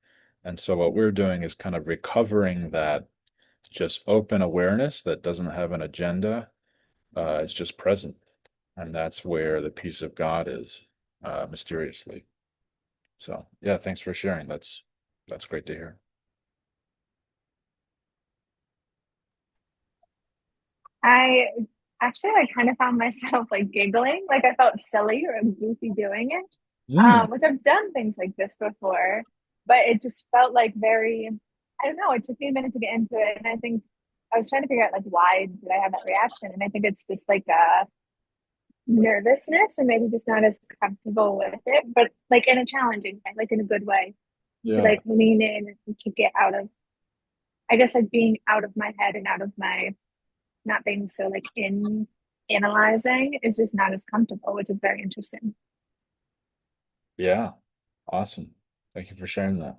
And so what we're doing is kind of recovering that just open awareness that doesn't have an agenda. It's just present. And that's where the peace of God is, mysteriously. So yeah, thanks for sharing. That's great to hear. I actually like kind of found myself like giggling, like I felt silly or goofy doing it, Mm, which I've done things like this before, but it just felt like very, I don't know, it took me a minute to get into it. And I think I was trying to figure out like why did I have that reaction? And I think it's just like a nervousness or maybe just not as comfortable with it, but like in a challenging way, like in a good way to yeah. like lean in and to get out of, I guess like being out of my head and out of my not being so like in analyzing is just not as comfortable, which is very interesting. Yeah. Awesome. Thank you for sharing that.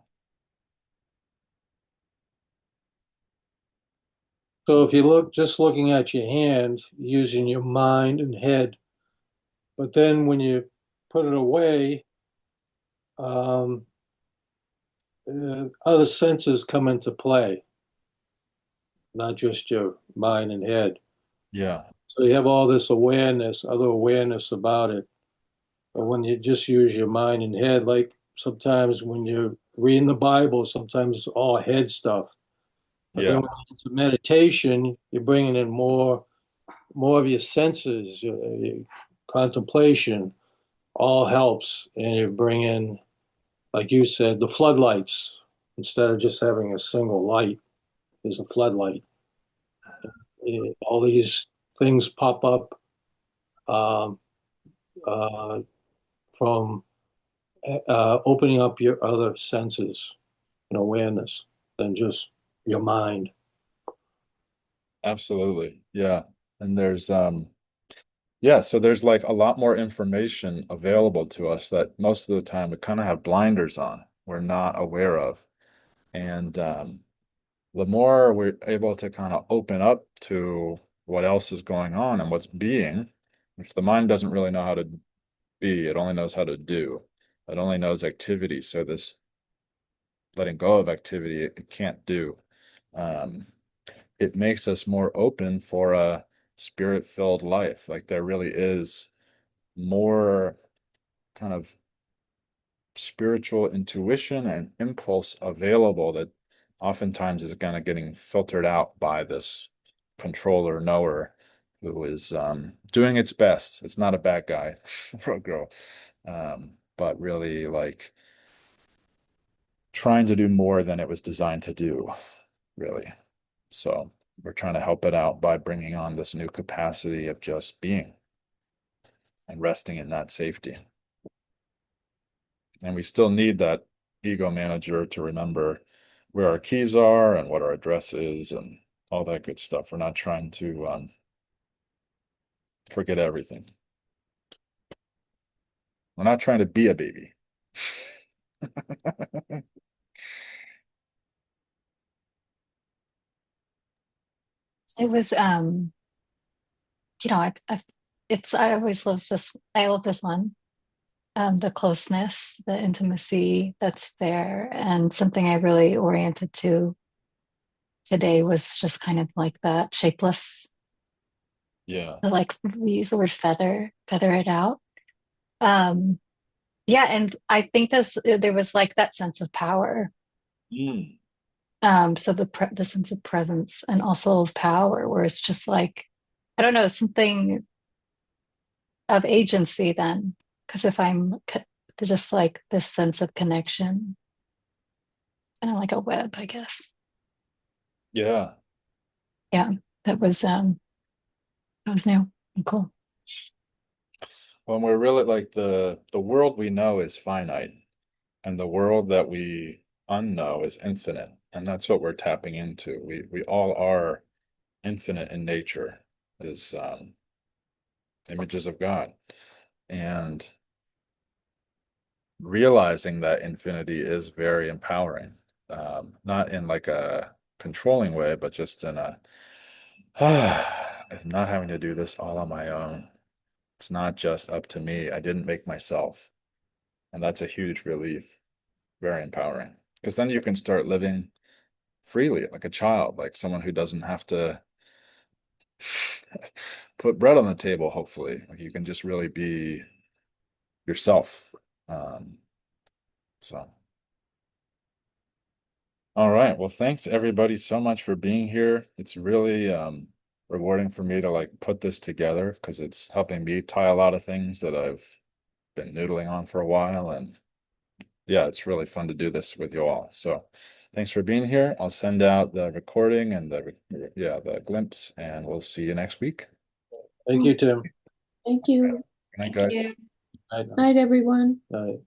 So if you look just looking at your hand, using your mind and head, but then when you put it away, um, other senses come into play, not just your mind and head. Yeah. So you have all this awareness, other awareness about it. But when you just use your mind and head, like sometimes when you're reading the Bible, sometimes it's all head stuff. But then Yeah. when it's meditation, you're bringing in more of your senses, your contemplation, all helps. And you bring in, like you said, the floodlights. Instead of just having a single light, there's a floodlight. All these things pop up um, uh, from opening up your other senses and awareness than just your mind. Absolutely. Yeah. And yeah, so there's like a lot more information available to us that most of the time we kind of have blinders on. We're not aware of. And the more we're able to kind of open up to what else is going on and what's being, which the mind doesn't really know how to be, it only knows how to do. It only knows activity. So this letting go of activity, it can't do. Um, it makes us more open for a spirit-filled life. Like there really is more kind of spiritual intuition and impulse available that oftentimes is kind of getting filtered out by this controller knower who is doing its best. It's not a bad guy for a girl, but really like trying to do more than it was designed to do, really. So we're trying to help it out by bringing on this new capacity of just being and resting in that safety. And we still need that ego manager to remember where our keys are and what our address is and all that good stuff. We're not trying to forget everything. We're not trying to be a baby. It was, I always love this. I love this one. The closeness, the intimacy that's there, and something I really oriented to today was just kind of like that shapeless, Yeah. like we use the word feather it out. Um, yeah, and I think there was like that sense of power. Mm. So the sense of presence and also of power, where it's just like, I don't know, something of agency then, because if just like this sense of connection, kind of like a web, I guess. Yeah. Yeah, that was new and cool. When we're really like the world we know is finite, and the world that we unknow is infinite. And that's what we're tapping into. We all are infinite in nature, is images of God. And realizing that infinity is very empowering. Not in like a controlling way, but just in a not having to do this all on my own. It's not just up to me. I didn't make myself. And that's a huge relief. Very empowering. Because then you can start living freely, like a child, like someone who doesn't have to put bread on the table, hopefully. Like you can just really be yourself. Um, so, all right. Well, thanks everybody so much for being here. It's really rewarding for me to like put this together because it's helping me tie a lot of things that I've been noodling on for a while. And yeah, it's really fun to do this with you all. So thanks for being here. I'll send out the recording and the glimpse, and we'll see you next week. Thank you, Tim. Thank you. Good night, Thank guys. you. Night. Night, everyone. Night.